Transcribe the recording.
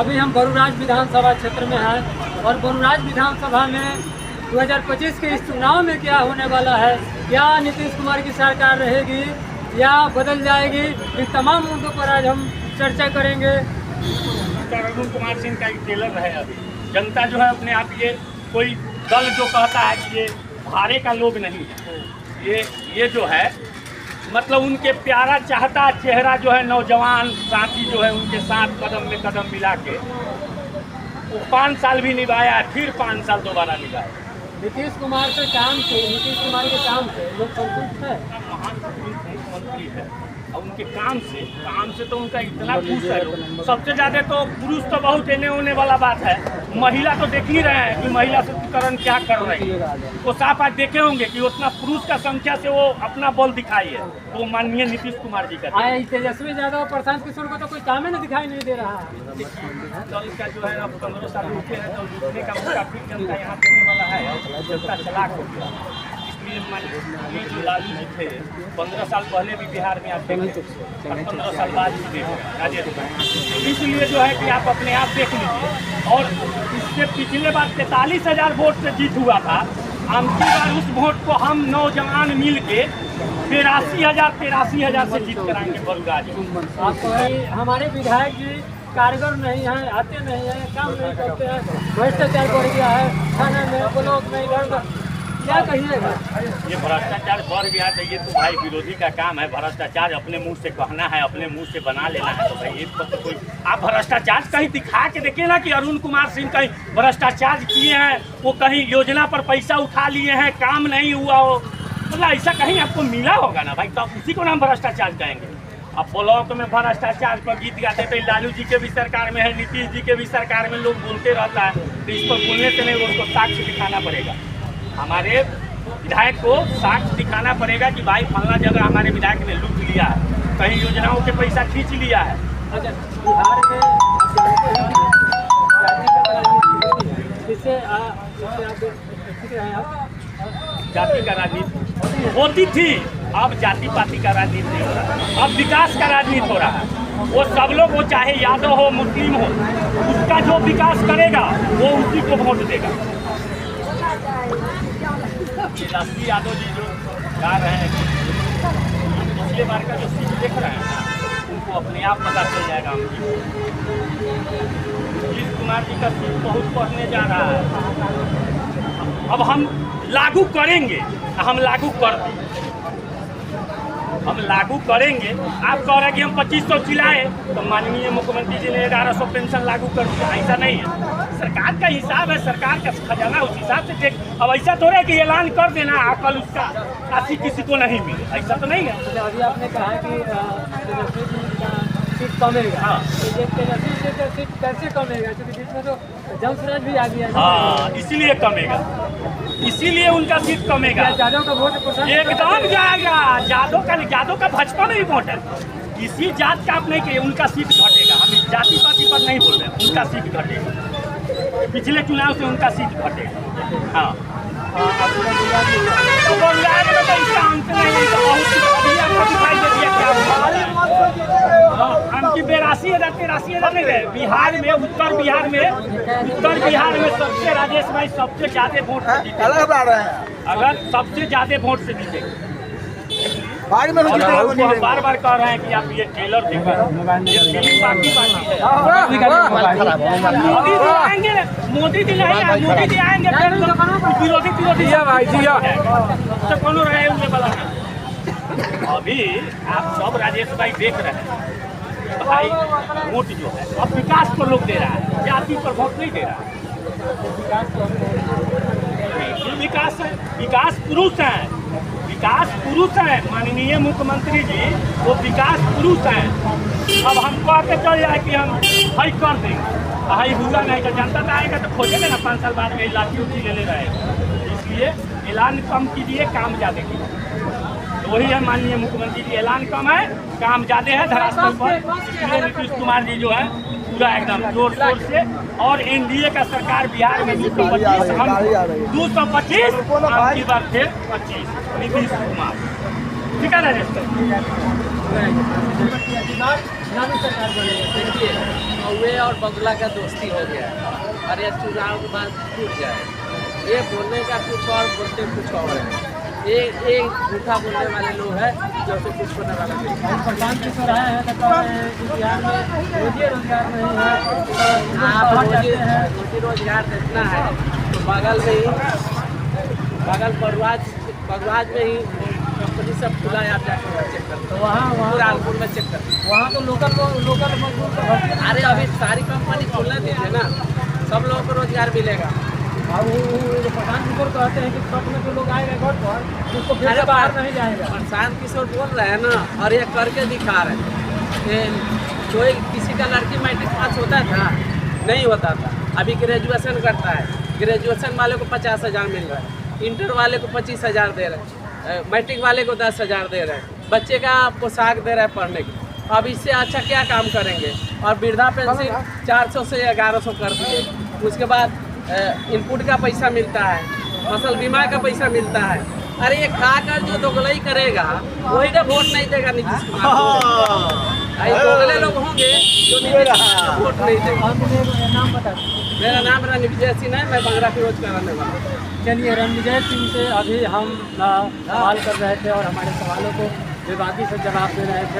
अभी हम बरुराज विधानसभा क्षेत्र में हैं और बरुराज विधानसभा में 2025 के इस चुनाव में क्या होने वाला है, क्या नीतीश कुमार की सरकार रहेगी या बदल जाएगी, इन तमाम मुद्दों पर आज हम चर्चा करेंगे। अरुण कुमार सिंह का एक टेलर है। अभी जनता जो है अपने आप ये कोई दल जो कहता है कि ये भारे का लोग नहीं है, ये जो है मतलब उनके प्यारा चाहता चेहरा जो है नौजवान साथी जो है उनके साथ कदम में कदम मिला के वो 5 साल भी निभाया, फिर 5 साल दोबारा निभाया। नीतीश कुमार के काम से, नीतीश कुमार के काम से लोग संतुष्ट है। महान मुख्यमंत्री है और उनके काम से तो उनका इतना खुश है लोग। सबसे ज़्यादा तो पुरुष तो बहुत एने होने वाला बात है, महिला तो देख ही रहे हैं कि महिला सशक्तिकरण क्या कर रही है। वो साफ आज देखे होंगे कि उतना पुरुष का संख्या से वो अपना बल दिखाई है, तो माननीय नीतीश कुमार जी का। तेजस्वी यादव प्रशांत किशोर को तो कोई काम ही नहीं दिखाई नहीं दे रहा है। दल का जो है अब 15 साल रुके हैं तो जीतने का मौका फिर जनता यहाँ देने वाला है। जनता चलाक हो गया, इसलिए जो लालू जी थे 15 साल पहले भी बिहार में आते थे और 15 साल बाद भी देखे। इसलिए जो है कि आप अपने आप देख लीजिए। और इससे पिछले बार 43,000 वोट से जीत हुआ था। अबकी बार उस वोट को हम नौजवान मिल के 83,000 से जीत कराएंगे बरुराज। आपको हमारे विधायक जी कारगर नहीं है, आते नहीं है, काम नहीं करते हैं, भ्रष्टाचार बढ़ गया है थाना में, ब्लॉक में, इधर क्या कहिएगा? ये भ्रष्टाचार बढ़ गया तो ये तो भाई विरोधी का काम है। भ्रष्टाचार अपने मुंह से कहना है, अपने मुंह से बना लेना है। तो भाई ये तो कोई आप भ्रष्टाचार कहीं दिखा के देखिए ना कि अरुण कुमार सिंह कहीं भ्रष्टाचार किए हैं, वो कहीं योजना पर पैसा उठा लिए हैं, काम नहीं हुआ हो, मतलब ऐसा कहीं आपको मिला होगा ना भाई, तो आप उसी को नाम भ्रष्टाचार कहेंगे। अब ब्लॉक में भ्रष्टाचार पर गीत गाते थे, लालू जी के भी सरकार में है, नीतीश जी के भी सरकार में लोग बोलते रहता है, तो इस पर बोलने से नहीं, उसको साक्ष्य दिखाना पड़ेगा। हमारे विधायक को साक्ष्य दिखाना पड़ेगा कि भाई फलना जगह हमारे विधायक ने लूट लिया है, कहीं योजनाओं के पैसा खींच लिया है। अच्छा, बिहार में जाति का राजनीति होती थी, अब जाति पाति का राजनीति नहीं हो रहा, अब विकास का राजनीति हो रहा है। वो सब लोग, वो चाहे यादव हो मुस्लिम हो, उसका जो विकास करेगा वो उसी को वोट देगा। राष्ट्रीय यादव जी जो गा रहे हैं, पिछले बार का जो सीट देख रहे हैं ना, उनको अपने आप पता चल जाएगा। नीतीश कुमार जी का सीट बहुत बढ़ने जा रहा है। अब हम लागू करेंगे, हम लागू कर दें, हम लागू करेंगे। आप कह रहे हैं कि हम 2500 चिल्लाए, तो माननीय मुख्यमंत्री जी ने 1100 पेंशन लागू कर दिया। ऐसा नहीं है, सरकार का हिसाब है, सरकार का खजाना उस हिसाब से देख। अब ऐसा थोड़ा है कि ऐलान कर देना कल उसका राशि किसी को नहीं मिले, ऐसा तो नहीं है। अभी आपने कहा कि तेजस्वी जी का सीट कमेगा। हाँ, तेजस्वी जी का सीट कैसे कमेगा, क्योंकि बीच में तो जमशराज भी आ गया है। हाँ, इसीलिए कमेगा, इसीलिए उनका सीट कमेगा। यादव का वोट एकदम जाएगा, यादव का भाजपा में ही वोट है। किसी जात का आप नहीं कहिए, उनका सीट घटेगा। हम जाति पाति पर नहीं बोल रहे हैं, उनका सीट घटेगा। पिछले चुनाव से उनका सीट घटेगा। हाँ, तो बंगाल में तो इसका अंत नहीं है, तो बहुत अभी आपको दिखाई दे दिया क्या हमकी 82,000 नहीं है। बिहार में, उत्तर बिहार में सबसे राजेश भाई सबसे ज्यादा वोट से जीते। अगर सबसे ज्यादा वोट से जीतेंगे, बार बार कह रहे हैं कि आप ये ट्रेलर देखिए, ये फिल्म बाकी है। मोदी जी आएंगे, विरोधी तो कौन रहे उनके वाला। अभी आप सब राजेश भाई देख रहे हैं, भाई वोट जो है अब विकास पर लोग दे रहा है, जाति पर वोट नहीं दे रहा है। विकास है, विकास पुरुष है, माननीय मुख्यमंत्री जी वो विकास पुरुष हैं। अब हम कह के चल जाए कि हम भाई कर देंगे, भाई हुआ नहीं तो जनता तो आएगा तो खोजेगा ना 5 साल बाद में लाठी उठी ले रहेगा। इसलिए ऐलान कम कीजिए, काम ज़्यादा कीजिए। तो वही है माननीय मुख्यमंत्री जी, ऐलान कम है, काम ज़्यादा है धरातल पर। इसलिए नीतीश कुमार जी जो है पूरा एकदम जोर शोर से, और एनडीए का सरकार बिहार में 225, हम 225, आपकी बार फिर 25 नीतीश कुमार। ठीक है ना, महुए और बगुला का दोस्ती हो गया है और ये चुनाव के बाद टूट जाए। ये बोलने का कुछ और, बोलते कुछ और है। ये झूठा बोलने वाले लोग हैं जो उसे कुछ होने वाला नहीं है। और प्रशांत किशोर आए हैं तो कह रहे हैं कि बिहार में रोजी रोजगार नहीं है, तो आप लोग बाहर जाते हैं। रोजी रोजगार देखना है तो बगल में ही, बगल बगवाज में ही कंपनी सब खुला है, आप जाकर चेक कर तो वहाँ रामपुर में चेक कर। वहाँ तो लोकल मजदूर को भर्ती नहीं अरे अभी सारी कंपनी खुलने दीजिए ना, सब लोगों को रोजगार मिलेगा। और वो जो प्रशांत किशोर कहते हैं कि छठ में जो लोग आएंगे घर पर उसको फिर से बाहर नहीं जाएगा। प्रशांत किशोर बोल रहे हैं ना, और ये करके दिखा रहे हैं। कोई किसी का लड़की मैट्रिक पास होता था, नहीं होता था, अभी ग्रेजुएशन करता है, ग्रेजुएशन वाले को 50,000 मिल रहा है, इंटर वाले को 25,000 दे रहे हैं, मैट्रिक वाले को 10,000 दे रहे हैं, बच्चे का पोशाक दे रहा है पढ़ने की। अब इससे अच्छा क्या काम करेंगे? और वृद्धा पेंशन 400 से 1100 कर दिए। उसके बाद इनपुट का पैसा मिलता है, फसल बीमा का पैसा मिलता है। अरे ये खाकर जो दोगलई करेगा वही ना वोट नहीं देगा नीतीश कुमार को। ये दोगले लोग होंगे जो नीतीश कुमार को वोट नहीं देगा। और मुझे नाम बता दीजिए। मेरा नाम रणविजय सिंह है, मैं बंगरा फिरोज का रहने वाला हूँ। चलिए, रणविजय सिंह से अभी हम सवाल कर रहे थे और हमारे सवालों को बेबाकी से जवाब दे रहे थे।